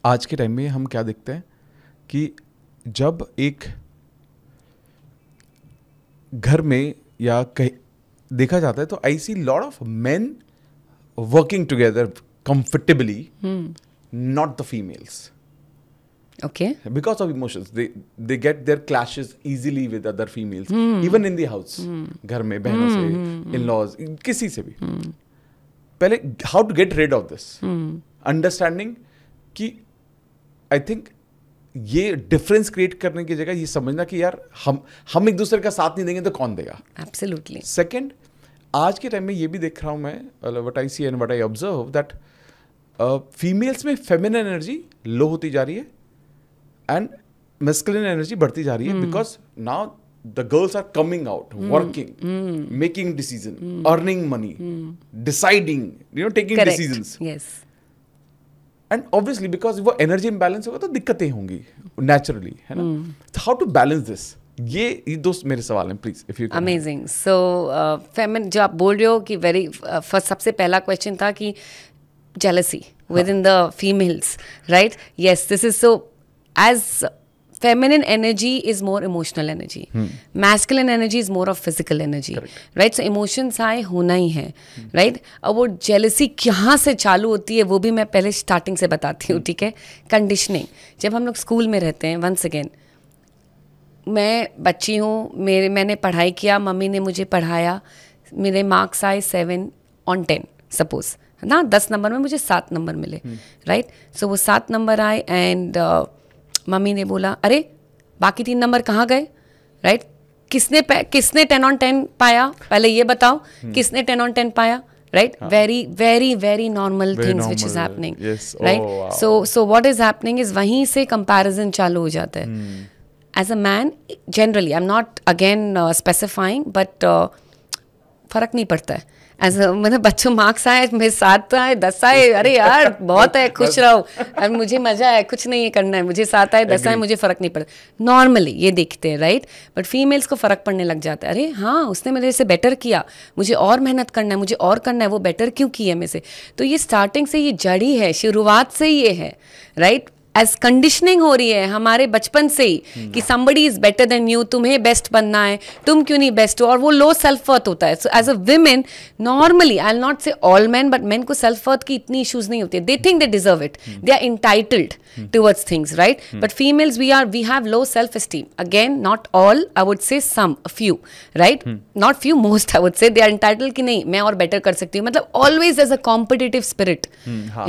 आज के टाइम में हम क्या देखते हैं कि जब एक घर में या कहीं देखा जाता है तो I see lot of men working together comfortably, not the females. Okay. Because of emotions, they get their clashes easily with other females, even in the house. घर में बहनों से, in-laws, किसी से भी. पहले how to get rid of this? Understanding कि I think ये डिफरेंस क्रिएट करने की जगह ये समझना कि यार हम एक दूसरे का साथ नहीं देंगे तो कौन देगा. Absolutely. सेकेंड, आज के टाइम में ये भी देख रहा हूँ मैं, what I see and what I observe that females में फेमिनिन एनर्जी लो होती जा रही है एंड मैस्कुलिन एनर्जी बढ़ती जा रही है, because now the girls are coming out, working, making decision, earning money, deciding, you know, taking decisions. Yes. And obviously because वो एनर्जी इम्बैलेंस होगा तो दिक्कतें होंगी नेचुरली, है ना. How to balance this? ये दोस्त मेरे सवाल हैं, please if you. Amazing. So feminine जो आप बोल रहे हो कि वेरी फर्स्ट सबसे पहला क्वेश्चन था कि jealousy within the females, right? Yes, this is so, as feminine energy is more emotional energy, masculine energy is more of physical energy. Correct. Right? So emotions high होना ही है, right? अब वो jealousy कहाँ से चालू होती है वो भी मैं पहले स्टार्टिंग से बताती हूँ, ठीक है? कंडीशनिंग. जब हम लोग स्कूल में रहते हैं, वंस अगेन मैं बच्ची हूँ, मैंने पढ़ाई किया, मम्मी ने मुझे पढ़ाया, मेरे मार्क्स आए 7/10 सपोज ना, 10 नंबर में मुझे 7 नंबर मिले, राइट. सो वो 7 नंबर आए एंड मम्मी ने बोला अरे बाकी 3 नंबर कहाँ गए, राइट. किसने 10/10 पाया, पहले ये बताओ, किसने 10/10 पाया, right? Very, very, very normal things which is happening, right? Oh, wow. So what is happening is वहीं से comparison चालू हो जाता है. As a man, generally, I'm not again specifying, but फर्क नहीं पड़ता है. मतलब बच्चों मार्क्स आए, मेरे 7 आए, 10 आए, अरे यार बहुत है, खुश रहो, और मुझे मजा है, कुछ नहीं करना है, मुझे 7 आए 10 आए, मुझे फर्क नहीं पड़ता. नॉर्मली ये देखते हैं, राइट. बट फीमेल्स को फर्क पड़ने लग जाता है, अरे हाँ उसने मेरे से बेटर किया, मुझे और मेहनत करना है, मुझे और करना है, वो बेटर क्यों किया मेरे से. तो ये स्टार्टिंग से ये जड़ी है, शुरुआत से ये है, राइट. एज कंडीशनिंग हो रही है हमारे बचपन से ही कि somebody is better than you, तुम्हें बेस्ट बनना है, तुम क्यों नहीं बेस्ट हो, और वो लो सेल्फ वर्थ होता है. So as a women normally, I will not say all man, but man को सेल्फ वर्थ की इतनी इश्यूज नहीं होती है. They think they deserve it, they are entitled towards things, right? But females, we have low self esteem. Again, not all, I would say some, a few, right? Not few, most I would say. They are entitled कि नहीं मैं और better कर सकती हूँ, मतलब always there's a competitive spirit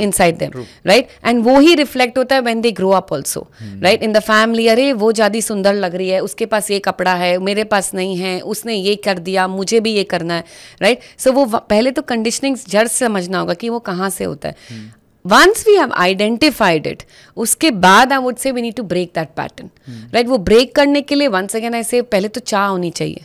inside them, right? And वो ही reflect होता है when they grow up also, right? In the family, अरे वो ज़्यादा सुंदर लग रही है, उसके पास ये कपड़ा है, मेरे पास नहीं है, उसने ये कर दिया, मुझे भी ये करना है, right? So वो पहले तो conditioning जड़ से समझना होगा कि वो कहाँ से होता है. Once we have identified it, उसके बाद I would say we need to break that pattern, right? वो break करने के लिए once again I say पहले तो चाह होनी चाहिए,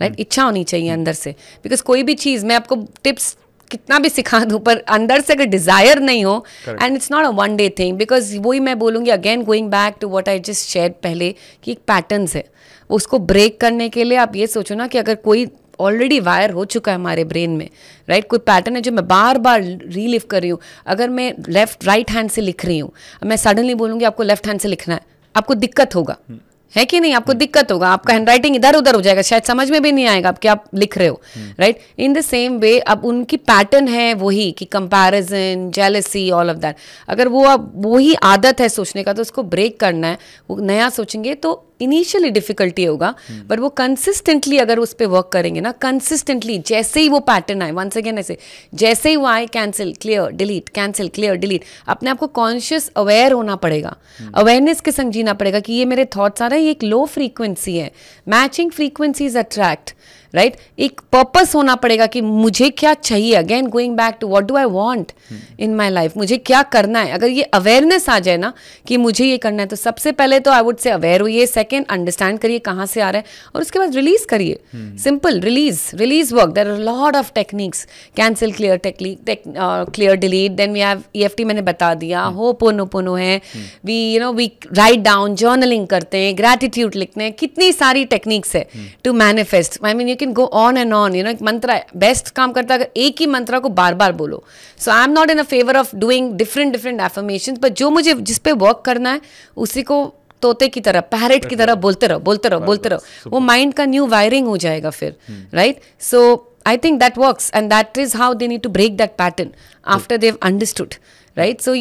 right? इच्छा होनी चाहिए अंदर से, because कोई भी चीज़ मैं आपको tips कितना भी सिखा दूँ पर अंदर से अगर desire नहीं हो, and it's not a one day thing, because वही मैं बोलूँगी again going back to what I just shared पहले कि एक patterns है, उसको break करने के लिए आप ये सोचो ना कि अगर कोई ऑलरेडी वायर हो चुका है हमारे ब्रेन में, राइट. कोई पैटर्न है जो मैं बार बार रीलिव कर रही हूँ. अगर मैं लेफ्ट राइट हैंड से लिख रही हूँ, मैं सडनली बोलूँगी आपको लेफ्ट हैंड से लिखना है, आपको दिक्कत होगा, है कि नहीं? आपको दिक्कत होगा, आपका हैंड राइटिंग इधर उधर हो जाएगा, शायद समझ में भी नहीं आएगा आप क्या आप लिख रहे हो, right. In the same way अब उनकी पैटर्न है वही कि comparison, jealousy, all of that. अगर वो अब वही आदत है सोचने का तो उसको ब्रेक करना है, वो नया सोचेंगे तो इनिशियली डिफिकल्टी होगा, बट वो कंसिस्टेंटली अगर उस पर वर्क करेंगे ना, कंसिस्टेंटली जैसे ही वो पैटर्न आए, वंस अगेन ऐसे जैसे ही वो आए, cancel clear delete, cancel clear delete, अपने आप को कॉन्शियस अवेयर होना पड़ेगा, अवेयरनेस के संग जीना पड़ेगा कि ये मेरे थॉट्स आ रहे हैं, ये एक लो फ्रीक्वेंसी है, मैचिंग फ्रीक्वेंसीज अट्रैक्ट, राइट. एक पर्पस होना पड़ेगा कि मुझे क्या चाहिए, again going back to what do I want in my life, मुझे क्या करना है. अगर ये अवेयरनेस आ जाए ना कि मुझे ये करना है, तो सबसे पहले तो आई वुड से अवेयर होइए, सेकंड अंडरस्टैंड करिए कहाँ से आ रहा है, और उसके बाद रिलीज करिए. Simple release work. There are lot of techniques, cancel clear technique, clear delete, then we have EFT मैंने बता दिया, होपोनोपोनो है, वी राइट डाउन, जर्नलिंग करते हैं, ग्रैटिट्यूड लिखते हैं, कितनी सारी टेक्निक्स है to manifest. I mean you can go on and on, you know, एक मंत्र बेस्ट काम करता है अगर एक ही मंत्र को बार बार बोलो. So I am not in a favour of doing different affirmations, but जो मुझे जिस पे वर्क करना है उसी को तोते की तरह, पैरेट की तरह बोलते रहो. वो माइंड का न्यू वायरिंग हो जाएगा फिर, right. So I think that works, and that is how they need to break that pattern after they've understood, right? So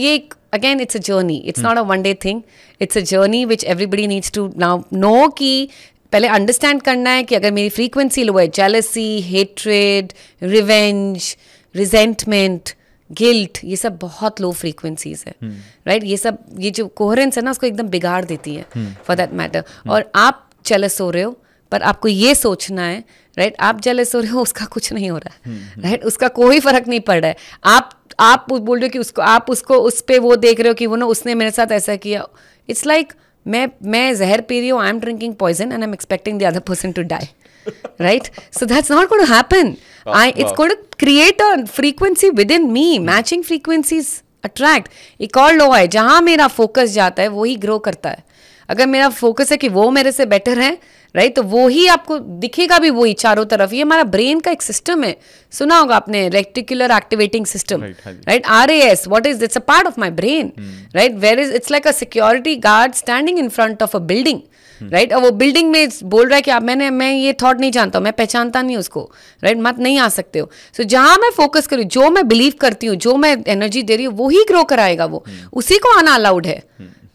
again, it's a journey. It's not a one-day thing. It's a journey which everybody needs to now know कि पहले understand करना है कि अगर मेरी frequency लो है, jealousy, hatred, revenge, resentment, guilt, ये सब बहुत low frequencies है, right? ये जो coherence है ना, उसको एकदम बिगाड़ देती है, for that matter. और आप jealous हो रहे हो, पर आपको ये सोचना है, राइट, आप जेलस हो रहे हो, उसका कुछ नहीं हो रहा है, राइट, उसका कोई फर्क नहीं पड़ रहा है. आप बोल रहे हो कि उसको, आप उसको उस पे वो देख रहे हो कि वो ना उसने मेरे साथ ऐसा किया. इट्स लाइक मैं जहर पी रही हूँ, I am drinking poison and I am expecting the other person to die, right. So that's not going to happen. It's going to create a frequency with in me. Matching frequencies attract. एक और law है, जहाँ मेरा focus जाता है वही grow करता है. अगर मेरा फोकस है कि वो मेरे से बेटर है, राइट, तो वो ही आपको दिखेगा भी वही चारों तरफ. ये हमारा ब्रेन का एक सिस्टम है, सुना होगा आपने, reticular activating system, right, RAS. What is, it's a part of my brain, right. Where is, it's like a security guard standing in front of a building, right. और वो बिल्डिंग में बोल रहा है कि आप, मैं ये थॉट नहीं जानता हूँ, मैं पहचानता नहीं उसको, राइट, मत नहीं आ सकते हो. सो जहाँ मैं फोकस करूँ, जो मैं बिलीव करती हूँ, जो मैं एनर्जी दे रही हूँ, वो ही ग्रो कराएगा. वो उसी को आना अलाउड है,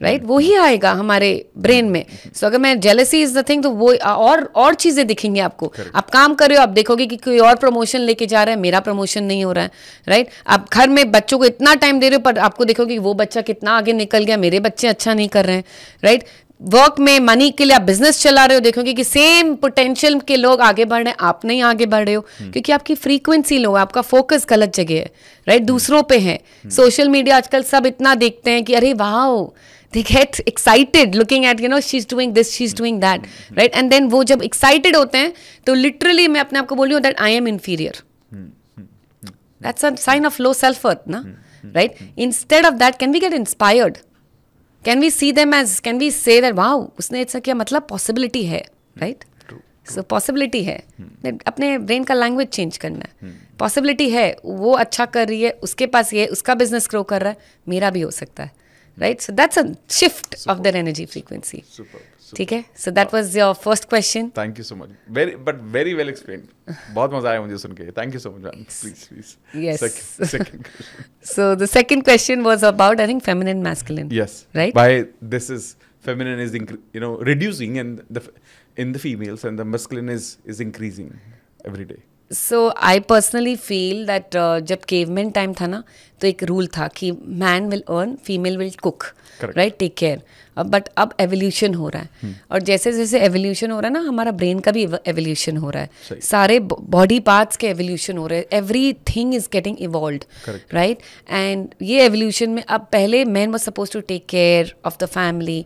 राइट, वो ही आएगा हमारे ब्रेन में. सो अगर मैं जेलसी इज द थिंग, तो वो और चीजें दिखेंगी आपको. आप काम कर रहे हो, आप देखोगे कि कोई और प्रमोशन लेके जा रहा है, मेरा प्रमोशन नहीं हो रहा है, राइट. आप घर में बच्चों को इतना टाइम दे रहे हो, पर आपको देखोगे कि वो बच्चा कितना आगे निकल गया, मेरे बच्चे अच्छा नहीं कर रहे हैं, राइट. वर्क में मनी के लिए आप बिजनेस चला रहे हो, देखोगे कि सेम पोटेंशियल के लोग आगे बढ़ रहे हैं, आप नहीं आगे बढ़ रहे हो, क्योंकि आपकी फ्रीक्वेंसी लो है, आपका फोकस गलत जगह है, राइट, दूसरों पे है. सोशल मीडिया आजकल सब इतना देखते हैं कि अरे वाह, they get excited looking at, you know, she's doing this, she's doing that, right. And then वो जब excited होते हैं, तो literally मैं अपने आप को बोल रही हूँ that I am inferior. That's a sign of low self-worth, ना, right. Instead of that, can we get inspired? Can we see them as, can we say that wow, उसने ऐसा किया, मतलब possibility है, right. So possibility है, अपने brain का language change करना है. possibility है, वो अच्छा कर रही है, उसके पास ये, उसका बिजनेस ग्रो कर रहा है, मेरा भी हो सकता है, right. So that's a shift of their energy frequency. Super. ठीक है. So that was your first question. Thank you so much. Very well explained. बहुत मजा आया मुझे सुन के. Thank you so much. Please. Yes. Second question. So the second question was about, I think, feminine, masculine. Yes. Right. Why this is feminine is reducing and in the females, and the masculine is increasing every day. So I personally feel that जब caveman time था ना, तो एक rule था कि man will earn, female will cook, right, take care. But अब evolution हो रहा है, और जैसे जैसे एवोल्यूशन हो रहा है ना, हमारा ब्रेन का भी एवोल्यूशन हो रहा है, सारे बॉडी पार्ट्स के एवोल्यूशन हो रहे हैं, every thing is getting evolved, right. And ये एवोल्यूशन में अब पहले man was suppose to take care of the family.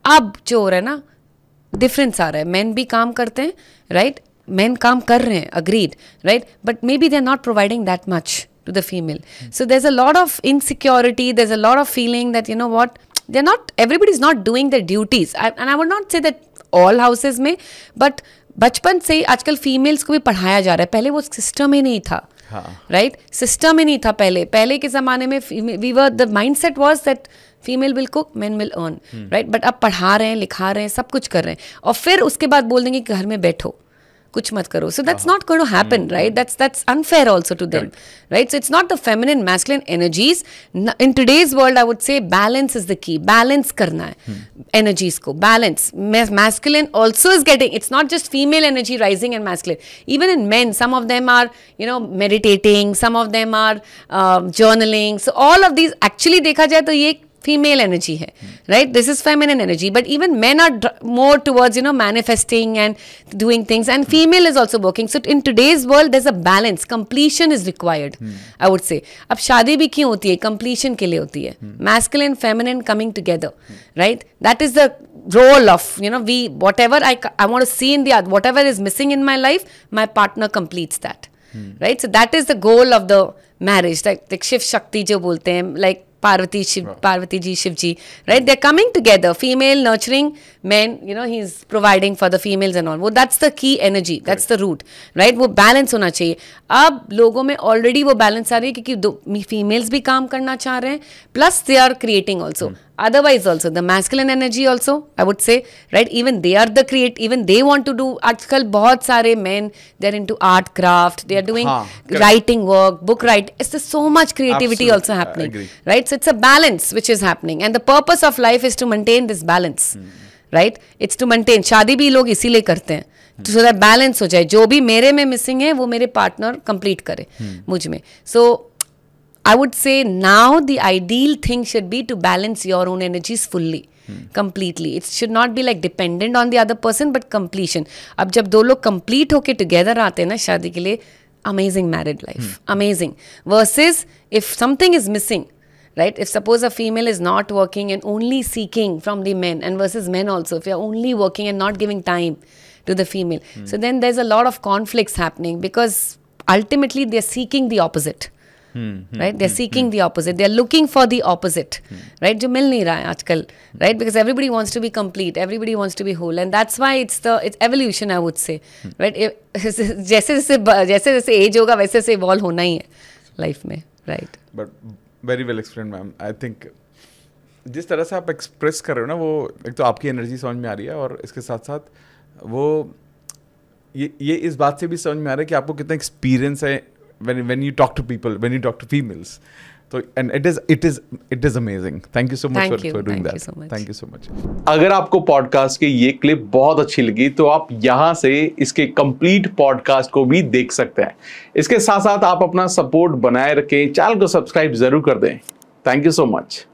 अब जो हो रहा है ना, डिफरेंस आ रहा है. मैन भी काम करते हैं, राइट, men काम कर रहे हैं, agreed, right, but maybe they're not providing that much to the female. So there's a lot of insecurity, there's a lot of feeling that, you know what, they're not, everybody's not doing their duties. And I would not say that all houses में, but बचपन से ही आजकल females को भी पढ़ाया जा रहा है. पहले वो सिस्टम ही नहीं था, राइट, सिस्टम ही नहीं था पहले के ज़माने में. We were, the mind set was that female will cook, man will earn, right. But अब पढ़ा रहे हैं, लिखा रहे हैं, सब कुछ कर रहे हैं, और फिर उसके बाद बोल देंगे कि घर में बैठो, कुछ मत करो. So that's not going to happen, right? That's unfair also to them, right? So it's not the feminine, masculine energies. In today's world, I would say balance is the key. Balance करना है energies को, balance. Masculine also is getting. It's not just female energy rising and masculine. Even in men, some of them are, you know, meditating. Some of them are journaling. So all of these actually देखा जाए तो ये female energy है, right? This is feminine energy, but even men are more towards, you know, manifesting and doing things, and female is also working. So in today's world, there's a balance. Completion is required, I would say. अब शादी भी क्यों होती है? Completion के लिए होती है. Masculine, feminine coming together, right? That is the role of, you know, whatever I want to see in the other, whatever is missing in my life, my partner completes that, right? So that is the goal of the marriage. Like Shiv Shakti जो बोलते हैं, like Parvati ji, Shiv ji, right? They're coming together, female nurturing, men, you know, he's providing for the females and all. वो that's the key energy, that's the root, right? वो balance होना चाहिए. अब लोगों में already वो balance आ रही है क्योंकि females भी काम करना चाह रहे हैं, plus they are creating also. Otherwise also the masculine energy also, I would say, right? Even they are the even they want to do. आजकल बहुत सारे men, they're into art craft, they are doing writing work, book write. It's just so much creativity also happening, right? So it's a balance which is happening, and the purpose of life is to maintain this balance, right? It's to maintain. शादी भी लोग इसीलिए करते हैं, so that balance हो जाए. जो भी मेरे में missing है वो मेरे partner complete करे मुझ में. So I would say now the ideal thing should be to balance your own energies fully, completely. It should not be like dependent on the other person, but completion. अब जब दो लोग complete होके together आते हैं ना शादी के लिए, amazing married life, amazing. Versus if something is missing, right? If suppose a female is not working and only seeking from the men, and versus men also, if you're only working and not giving time to the female, so then there's a lot of conflicts happening because ultimately they're seeking the opposite. Right? They're seeking the opposite. They're looking for the opposite. Right? जो मिल नहीं रहा है आजकल. Right? Because everybody wants to be complete. Everybody wants to be whole. And that's why it's evolution, I would say. Right? जैसे जैसे age होगा वैसे से evolve होना ही है life में. Right? But very well explained, ma'am. I think जिस तरह से आप express कर रहे हो ना, वो एक तो आपकी energy समझ में आ रही है, और इसके साथ साथ वो ये इस बात से भी समझ में आ रहा है कि आपको कितना experience है when you talk to people, when you talk to females. So, and it is amazing. Thank you so much for doing that. Thank you so much. अगर आपको पॉडकास्ट की ये क्लिप बहुत अच्छी लगी तो आप यहाँ से इसके कंप्लीट पॉडकास्ट को भी देख सकते हैं. इसके साथ साथ आप अपना सपोर्ट बनाए रखें, चैनल को सब्सक्राइब जरूर कर दें. Thank you so much.